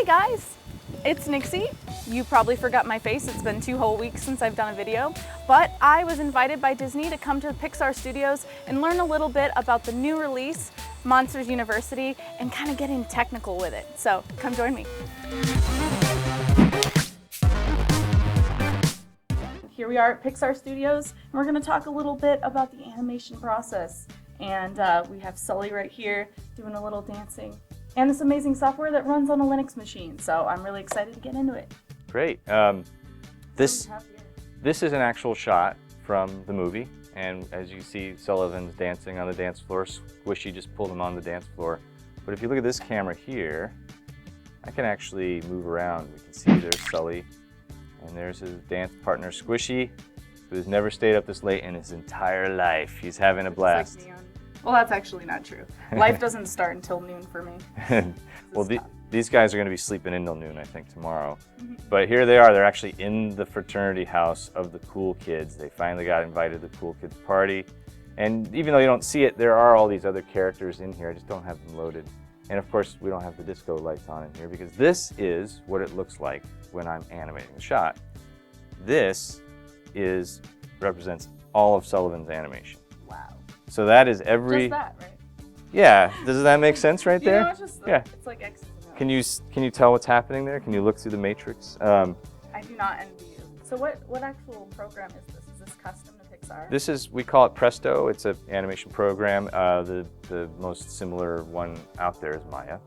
guys, it's Nixie. You probably forgot my face. It's been 2 whole weeks since I've done a video, but I was invited by Disney to come to the Pixar studios and learn a little bit about the new release, Monsters University, and kind of getting technical with it. So come join me. Here we are at Pixar Studios, and we're going to talk a little bit about the animation process. And we have Sully right here doing a little dancing, and this amazing software that runs on a Linux machine. So I'm really excited to get into it. Great. This is an actual shot from the movie, and as you see, Sullivan's dancing on the dance floor. Squishy just pulled him on the dance floor. But if you look at this camera here, I can actually move around. We can see there's Sully, and there's his dance partner Squishy, who has never stayed up this late in his entire life. He's having a blast. Like neon. Well, that's actually not true. Life doesn't start until noon for me. Well, these guys are going to be sleeping in till noon, I think, tomorrow. But here they are. They're actually in the fraternity house of the cool kids. They finally got invited to the cool kids party. And even though you don't see it, there are all these other characters in here. I just don't have them loaded. And of course, we don't have the disco lights on in here because this is what it looks like when I'm animating the shot. This represents all of Sullivan's animation. Wow. So that is every... Just that, right? Yeah. Does that make sense right there? You know, it's just, yeah. It's like X's and O's. Can you tell what's happening there? Can you look through the matrix? I do not envy you. So what actual program is this? Is this custom to Pixar? We call it Presto. It's an animation program. The most similar one out there is Maya.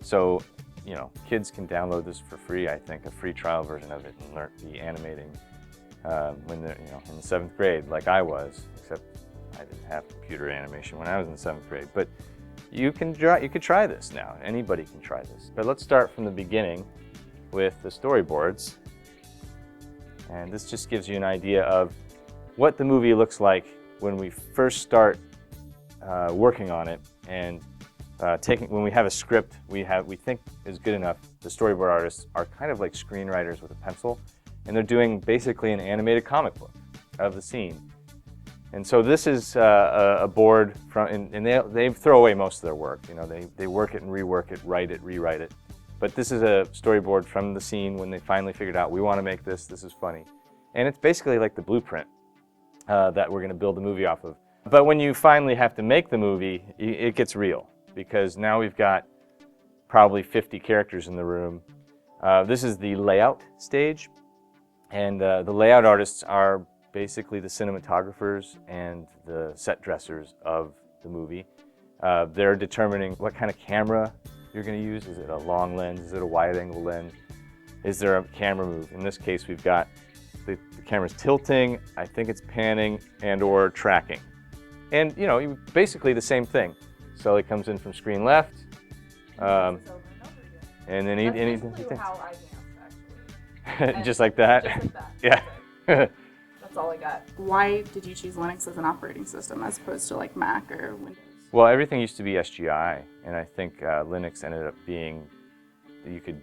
So, you know, kids can download this for free, I think, a free trial version of it, and be animating when they're, you know, in the 7th grade, like I was, except I didn't have computer animation when I was in 7th grade. But you could try this now. Anybody can try this. But let's start from the beginning with the storyboards. And this just gives you an idea of what the movie looks like when we first start working on it, and when we have a script we think is good enough. The storyboard artists are kind of like screenwriters with a pencil, and they're doing basically an animated comic book of the scene. And so this is a board and they throw away most of their work. You know, they work it and rework it, write it, rewrite it. But this is a storyboard from the scene when they finally figured out, we want to make this is funny. And it's basically like the blueprint that we're going to build the movie off of. But when you finally have to make the movie, it gets real, because now we've got probably 50 characters in the room. This is the layout stage, and the layout artists are basically the cinematographers and the set dressers of the movie. They're determining what kind of camera you're going to use. Is it a long lens? Is it a wide angle lens? Is there a camera move? In this case, we've got the camera's tilting, I think it's panning and or tracking. And you know, basically the same thing. So it comes in from screen left, and then That's how I dance, actually. Just like that? Just like that. Yeah. That's all I got. Why did you choose Linux as an operating system as opposed to like Mac or Windows? Well, everything used to be SGI, and I think Linux ended up being, you could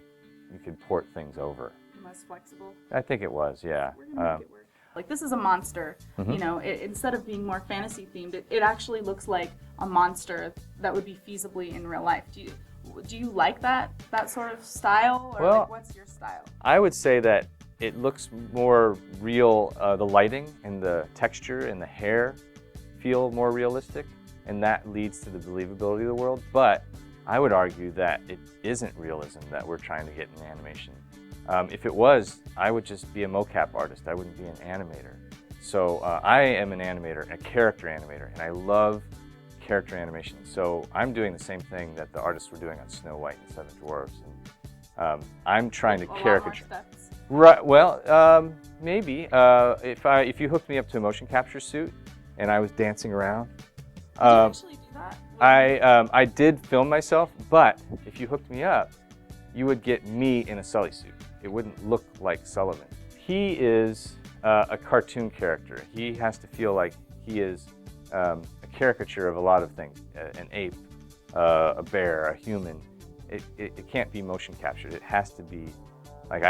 port things over. Most flexible? I think it was, yeah. We're gonna make it work. Like, this is a monster, you know, instead of being more fantasy themed, it actually looks like a monster that would be feasibly in real life. Do you like that sort of style, or well, like, what's your style? I would say that it looks more real. The lighting and the texture and the hair feel more realistic, and that leads to the believability of the world. But I would argue that it isn't realism that we're trying to get in animation. If it was, I would just be a mocap artist. I wouldn't be an animator. So I am an animator, a character animator, and I love character animation. So I'm doing the same thing that the artists were doing on Snow White and the Seven Dwarfs. And I'm trying to caricature. Right. Well, maybe if you hooked me up to a motion capture suit and I was dancing around. Did you actually do that? I did film myself, but if you hooked me up, you would get me in a Sully suit. It wouldn't look like Sullivan. He is a cartoon character. He has to feel like he is a caricature of a lot of things. An ape, a bear, a human. It can't be motion captured. It has to be like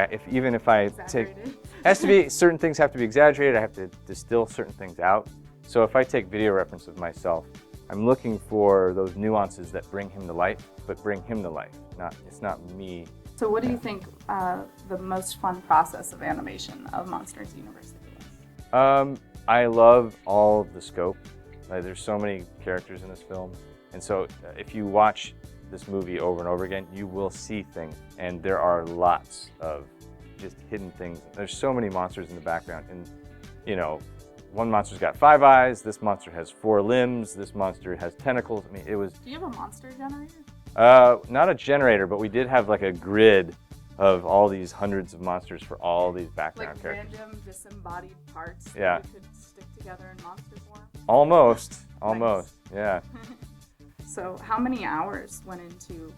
certain things have to be exaggerated. I have to distill certain things out. So if I take video reference of myself, I'm looking for those nuances that bring him to life. but bring him to life. It's not me. So what do you think the most fun process of animation of Monsters University was? I love all the scope. There's so many characters in this film, and so if you watch this movie over and over again, you will see things, and there are lots of just hidden things. There's so many monsters in the background, and you know, one monster's got 5 eyes, this monster has 4 limbs, this monster has tentacles. I mean, it was... Do you have a monster generator? Not a generator, but we did have like a grid of all these hundreds of monsters for all these background like characters. Random disembodied parts Yeah. that you could stick together in monster form? Almost, Nice. yeah. So how many hours went into,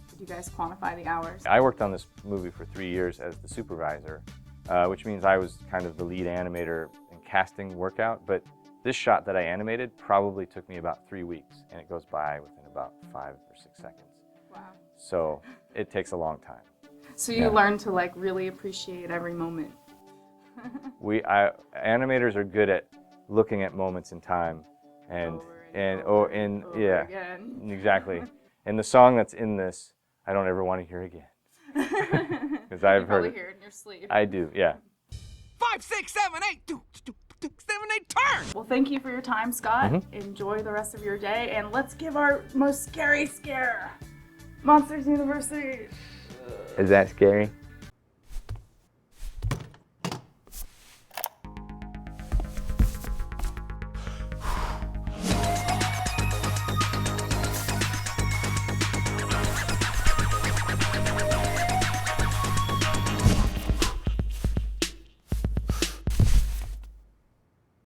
did you guys quantify the hours? I worked on this movie for 3 years as the supervisor, which means I was kind of the lead animator and casting workout, but this shot that I animated probably took me about 3 weeks, and it goes by within about 5 or 6 seconds. Wow. So it takes a long time. So you learned to like really appreciate every moment. Animators are good at looking at moments in time, and over yeah, again. exactly. And the song that's in this, I don't ever want to hear again, because I've heard You it. hear it in your sleep. I do, yeah. 5, 6, 7, 8, 2, 7, 8, turn! Well, thank you for your time, Scott. Mm-hmm. Enjoy the rest of your day, and let's give our most scary scare. Monsters University. Is that scary?